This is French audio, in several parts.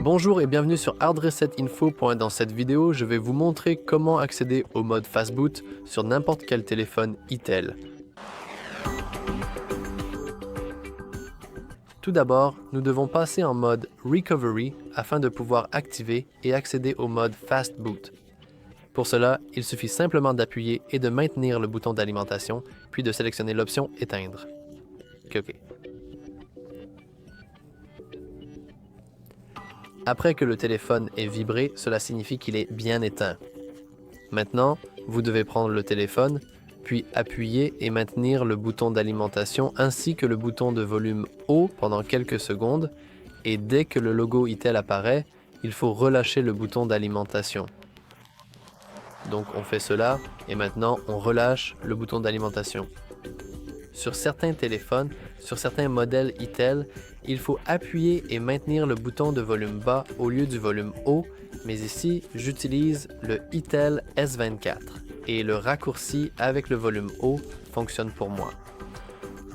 Bonjour et bienvenue sur Hard Reset Info. Dans cette vidéo, je vais vous montrer comment accéder au mode Fast Boot sur n'importe quel téléphone Itel. Tout d'abord, nous devons passer en mode Recovery afin de pouvoir activer et accéder au mode Fast Boot. Pour cela, il suffit simplement d'appuyer et de maintenir le bouton d'alimentation, puis de sélectionner l'option Éteindre. OK. Après que le téléphone est vibré, cela signifie qu'il est bien éteint. Maintenant, vous devez prendre le téléphone, puis appuyer et maintenir le bouton d'alimentation ainsi que le bouton de volume haut pendant quelques secondes, et dès que le logo Itel apparaît, il faut relâcher le bouton d'alimentation. Donc on fait cela, et maintenant on relâche le bouton d'alimentation. Sur certains téléphones, sur certains modèles Itel, il faut appuyer et maintenir le bouton de volume bas au lieu du volume haut, mais ici, j'utilise le Itel S24 et le raccourci avec le volume haut fonctionne pour moi.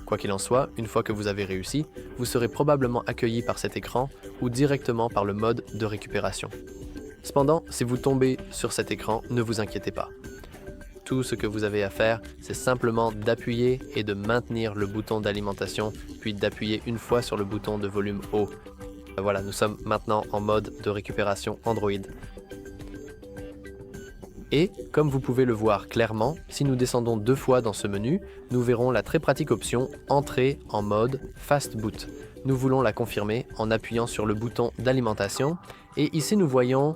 Quoi qu'il en soit, une fois que vous avez réussi, vous serez probablement accueilli par cet écran ou directement par le mode de récupération. Cependant, si vous tombez sur cet écran, ne vous inquiétez pas. Tout ce que vous avez à faire, c'est simplement d'appuyer et de maintenir le bouton d'alimentation, puis d'appuyer une fois sur le bouton de volume haut. Voilà, nous sommes maintenant en mode de récupération Android. Et, comme vous pouvez le voir clairement, si nous descendons 2 fois dans ce menu, nous verrons la très pratique option « Entrer en mode Fast Boot ». Nous voulons la confirmer en appuyant sur le bouton d'alimentation, et ici nous voyons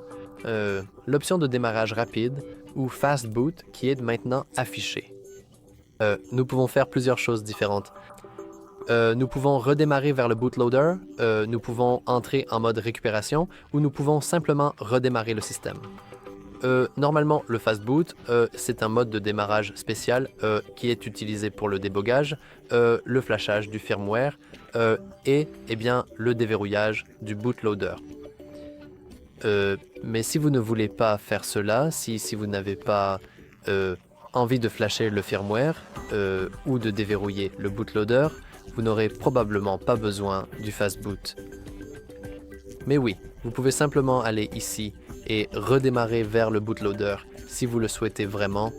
l'option de démarrage rapide, ou Fast Boot, qui est maintenant affichée. Nous pouvons faire plusieurs choses différentes. Nous pouvons redémarrer vers le bootloader, nous pouvons entrer en mode récupération, ou nous pouvons simplement redémarrer le système. Normalement, le Fast Boot, c'est un mode de démarrage spécial qui est utilisé pour le débogage, le flashage du firmware et bien, le déverrouillage du bootloader. Mais si vous ne voulez pas faire cela, si vous n'avez pas envie de flasher le firmware ou de déverrouiller le bootloader, vous n'aurez probablement pas besoin du Fast Boot. Mais oui, vous pouvez simplement aller ici et redémarrer vers le bootloader si vous le souhaitez vraiment,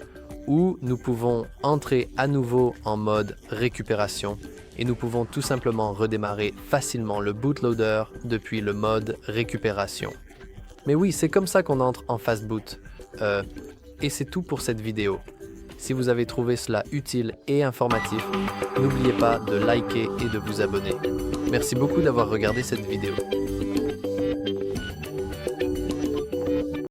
ou nous pouvons entrer à nouveau en mode récupération et nous pouvons tout simplement redémarrer facilement le bootloader depuis le mode récupération. Mais oui, c'est comme ça qu'on entre en Fast Boot. Et c'est tout pour cette vidéo. Si vous avez trouvé cela utile et informatif, n'oubliez pas de liker et de vous abonner. Merci beaucoup d'avoir regardé cette vidéo.